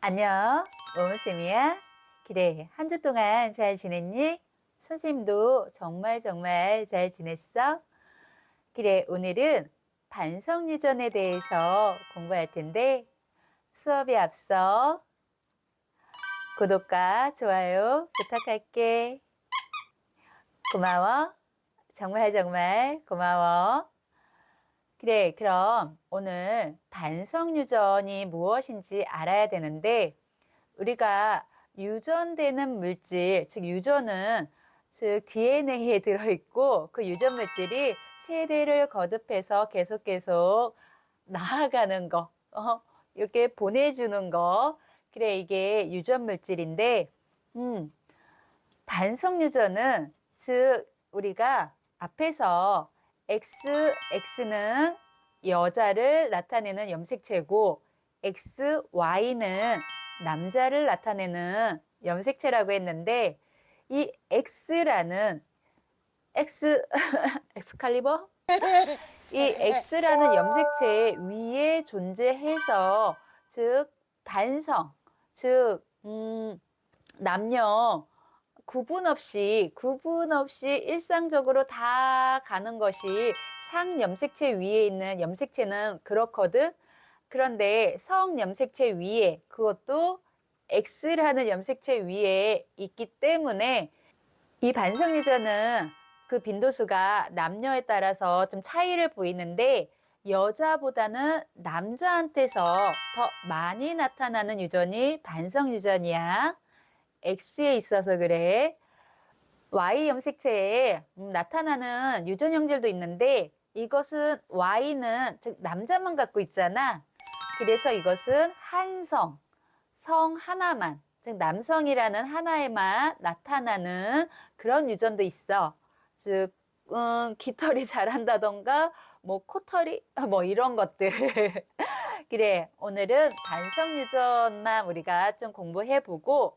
안녕, 모모쌤이야. 그래, 한 주 동안 잘 지냈니? 선생님도 정말 잘 지냈어? 그래, 오늘은 반성유전에 대해서 공부할 텐데 수업에 앞서 구독과 좋아요 부탁할게. 고마워. 정말 고마워. 그래, 그럼 오늘 반성유전이 무엇인지 알아야 되는데 우리가 유전되는 물질, 즉 유전은 즉 DNA에 들어있고 그 유전 물질이 세대를 거듭해서 계속 나아가는 거, 이렇게 보내주는 거. 그래, 이게 유전 물질인데, 반성 유전은 즉 우리가 앞에서 X는 여자를 나타내는 염색체고 XY는 남자를 나타내는 염색체라고 했는데 이 X라는 엑스칼리버? 이 X라는 염색체 위에 존재해서 즉 반성, 즉 남녀 구분 없이 일상적으로 다 가는 것이 상염색체 위에 있는 염색체는 그렇거든. 그런데 성염색체 위에 그것도 X라는 염색체 위에 있기 때문에 이 반성유전은 그 빈도수가 남녀에 따라서 좀 차이를 보이는데 여자보다는 남자한테서 더 많이 나타나는 유전이 반성유전이야. X에 있어서 그래. Y 염색체에 나타나는 유전 형질도 있는데 이것은 Y는 즉 남자만 갖고 있잖아. 그래서 이것은 한성, 성 하나만, 즉 남성이라는 하나에만 나타나는 그런 유전도 있어. 즉 깃털이 자란다던가 뭐 코털이 뭐 이런 것들. 그래, 오늘은 반성 유전만 우리가 좀 공부해보고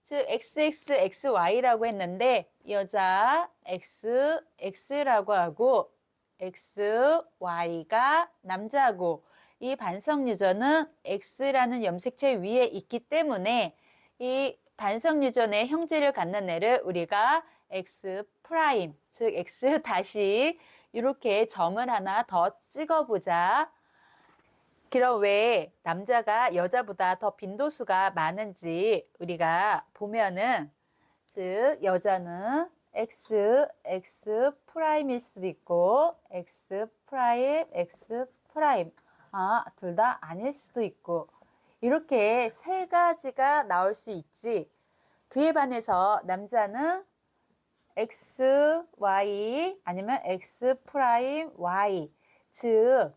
즉 XX, XY라고 했는데 여자 XX라고 하고 XY가 남자고 이 반성 유전은 X라는 염색체 위에 있기 때문에 이 반성 유전의 형질을 갖는 애를 우리가 X 프라임, 즉 X 다시 이렇게 점을 하나 더 찍어보자. 그럼 왜 남자가 여자보다 더 빈도수가 많은지 우리가 보면은 즉 여자는 X 프라임일 수도 있고 X 프라임, X 프라임 둘 다 아닐 수도 있고 이렇게 세 가지가 나올 수 있지. 그에 반해서 남자는 X, Y 아니면 X 프라임, Y 즉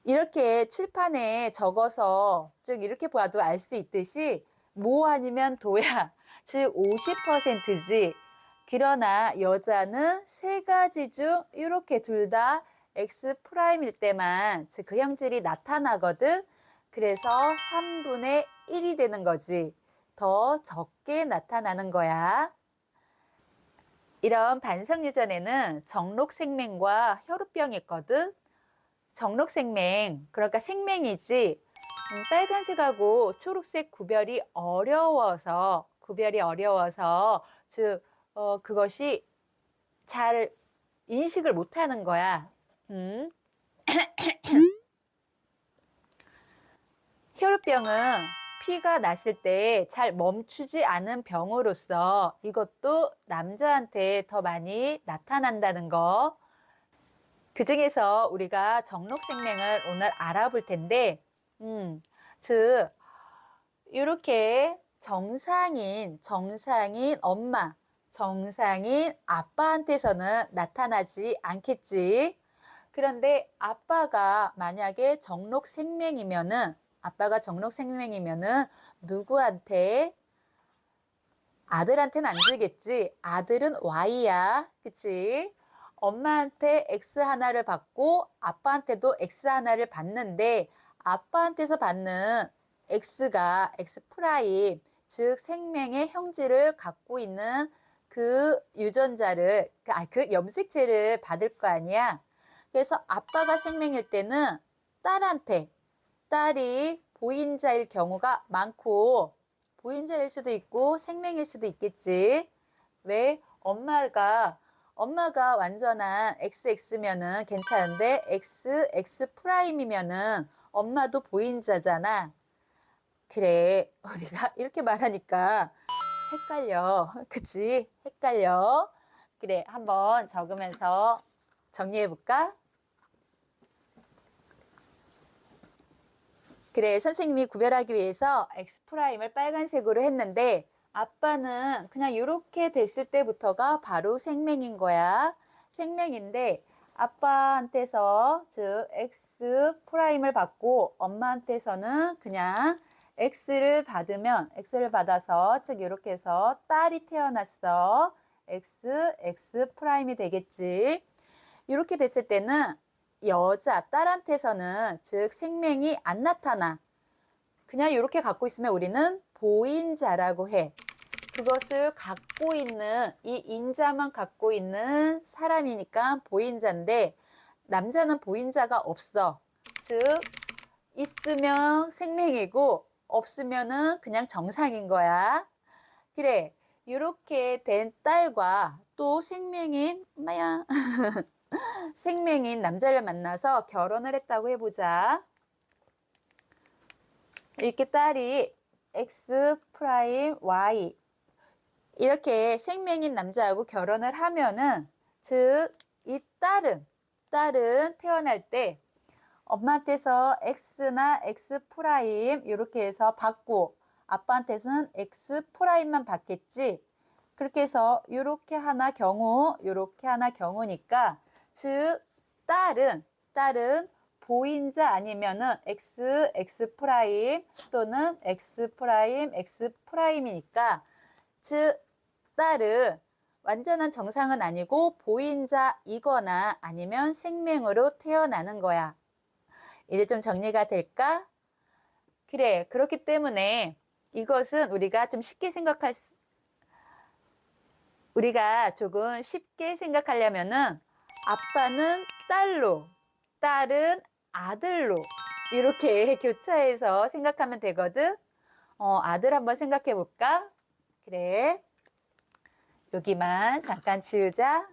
이렇게 칠판에 적어서 쭉 이렇게 봐도 알 수 있듯이 모 아니면 도야 즉 50%지. 그러나 여자는 세 가지 중 이렇게 둘 다 X 프라임일 때만 즉 그 형질이 나타나거든. 그래서 3분의 1이 되는 거지. 더 적게 나타나는 거야. 이런 반성유전에는 정록생맹과 혈우병이 있거든. 정록생맹, 그러니까 생맹이지 빨간색하고 초록색 구별이 어려워서 즉 그것이 잘 인식을 못하는 거야. 혈우병은 피가 났을 때 잘 멈추지 않은 병으로서 이것도 남자한테 더 많이 나타난다는 거. 그 중에서 우리가 정록생명을 오늘 알아볼 텐데, 즉, 이렇게 정상인 엄마, 정상인 아빠한테서는 나타나지 않겠지. 그런데 아빠가 정록생명이면은 누구한테? 아들한테는 안 주겠지. 아들은 Y야. 그치? 엄마한테 X 하나를 받고 아빠한테도 X 하나를 받는데 아빠한테서 받는 X가 X 프라임, 즉 생명의 형질을 갖고 있는 그 유전자를, 그 염색체를 받을 거 아니야. 그래서 아빠가 생명일 때는 딸이 보인자일 경우가 많고, 보인자일 수도 있고 생명일 수도 있겠지. 왜? 엄마가 완전한 XX면은 괜찮은데 XX 프라임이면은 엄마도 보인자잖아. 그래, 우리가 이렇게 말하니까 헷갈려. 그치? 헷갈려. 그래, 한번 적으면서 정리해 볼까? 그래, 선생님이 구별하기 위해서 X'을 빨간색으로 했는데 아빠는 그냥 이렇게 됐을 때부터가 바로 생명인 거야. 생명인데 아빠한테서 즉 X'을 받고 엄마한테서는 그냥 X를 받아서 즉 이렇게 해서 딸이 태어났어. X'이 되겠지. 이렇게 됐을 때는 딸한테서는 즉 생명이 안 나타나. 그냥 이렇게 갖고 있으면 우리는 보인자라고 해. 그것을 갖고 있는 이 인자만 갖고 있는 사람이니까 보인자인데 남자는 보인자가 없어. 즉 있으면 생명이고 없으면은 그냥 정상인 거야. 그래. 이렇게 된 딸과 또 생명인 생명인 남자를 만나서 결혼을 했다고 해보자. 이렇게 딸이 X 프라임 Y 이렇게 생명인 남자하고 결혼을 하면은 즉 이 딸은 태어날 때 엄마한테서 X나 X 프라임 이렇게 해서 받고 아빠한테서는 X 프라임만 받겠지. 그렇게 해서 이렇게 하나 경우니까 즉 딸은 보인자 아니면은 X 프라임 또는 X 프라임 X 프라임이니까 즉 딸은 완전한 정상은 아니고 보인자이거나 아니면 생명으로 태어나는 거야. 이제 좀 정리가 될까? 그래, 그렇기 때문에 이것은 우리가 조금 쉽게 생각하려면은 아빠는 딸로, 딸은 아들로 이렇게 교차해서 생각하면 되거든. 아들 한번 생각해 볼까? 그래. 여기만 잠깐 지우자.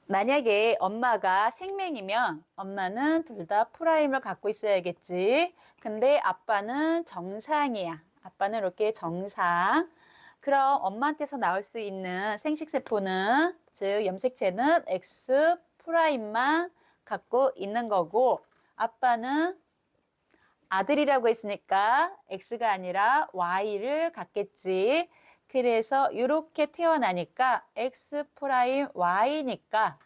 만약에 엄마가 생명이면 엄마는 둘 다 프라임을 갖고 있어야겠지. 근데 아빠는 정상이야. 아빠는 이렇게 정상. 그럼 엄마한테서 나올 수 있는 생식세포는, 즉 염색체는 X 프라임만 갖고 있는 거고, 아빠는 아들이라고 했으니까 X가 아니라 Y를 갖겠지. 그래서 이렇게 태어나니까 X 프라임 Y니까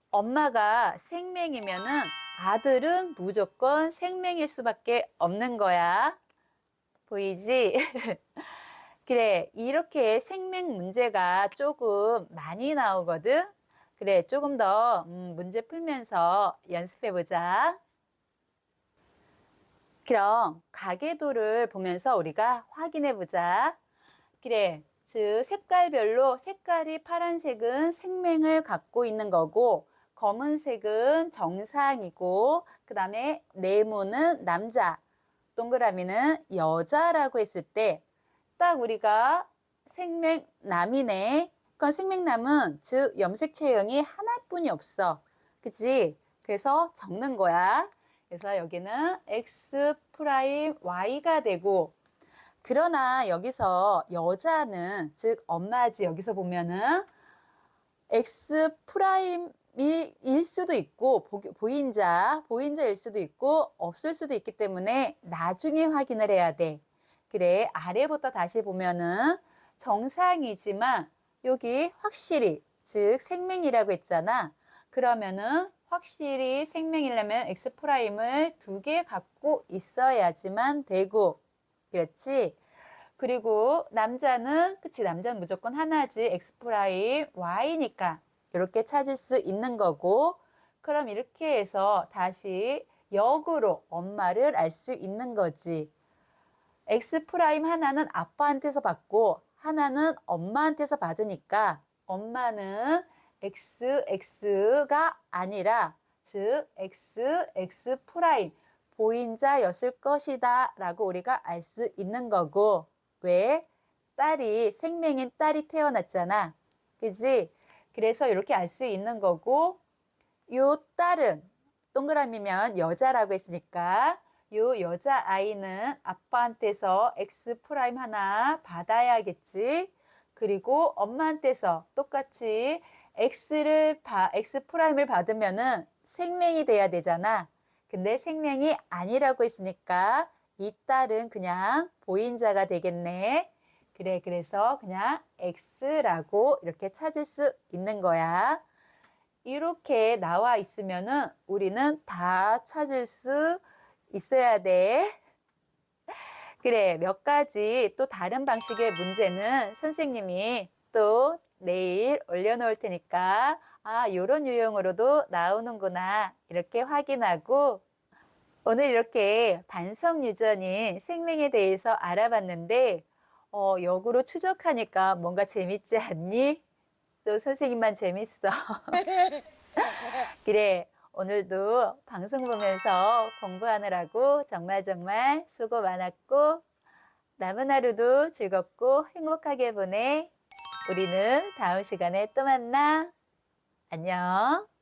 엄마가 생명이면은 아들은 무조건 생명일 수밖에 없는 거야. 보이지? 그래, 이렇게 생명 문제가 조금 많이 나오거든. 그래, 조금 더 문제 풀면서 연습해 보자. 그럼 가계도를 보면서 우리가 확인해 보자. 그래, 즉 색깔별로 색깔이 파란색은 생명을 갖고 있는 거고 검은색은 정상이고 그 다음에 네모는 남자, 동그라미는 여자라고 했을 때 딱 우리가 생명남이네. 그건 생명남은 즉 염색 체형이 하나뿐이 없어. 그치? 그래서 적는 거야. 그래서 여기는 X 프라임 Y가 되고, 그러나 여기서 여자는 즉 엄마지. 여기서 보면은 X 프라임일 수도 있고 보인자일 수도 있고 없을 수도 있기 때문에 나중에 확인을 해야 돼. 그래, 아래부터 다시 보면은 정상이지만 여기 확실히 즉 생명이라고 했잖아. 그러면은 확실히 생명이려면 X 프라임을 2개 갖고 있어야지만 되고, 그렇지? 그리고 남자는 무조건 하나지. X 프라임 Y니까 이렇게 찾을 수 있는 거고, 그럼 이렇게 해서 다시 역으로 엄마를 알 수 있는 거지. X 프라임 하나는 아빠한테서 받고 하나는 엄마한테서 받으니까 엄마는 XX가 아니라 즉 x 프라임 보인자였을 것이다 라고 우리가 알 수 있는 거고, 왜? 생명인 딸이 태어났잖아. 그지? 그래서 이렇게 알 수 있는 거고, 요 딸은 동그라미면 여자라고 했으니까 요 여자아이는 아빠한테서 x 프라임 하나 받아야겠지. 그리고 엄마한테서 똑같이 x 프라임을 받으면은 생명이 돼야 되잖아. 근데 생명이 아니라고 했으니까 이 딸은 그냥 보인자가 되겠네. 그래, 그래서 그냥 x라고 이렇게 찾을 수 있는 거야. 이렇게 나와 있으면은 우리는 다 찾을 수 있어야 돼. 그래, 몇 가지 또 다른 방식의 문제는 선생님이 또 내일 올려놓을 테니까, 아, 요런 유형으로도 나오는구나, 이렇게 확인하고, 오늘 이렇게 반석 유전인 생명에 대해서 알아봤는데, 역으로 추적하니까 뭔가 재밌지 않니? 또 선생님만 재밌어. 그래, 오늘도 방송 보면서 공부하느라고 정말 수고 많았고, 남은 하루도 즐겁고 행복하게 보내. 우리는 다음 시간에 또 만나. 안녕.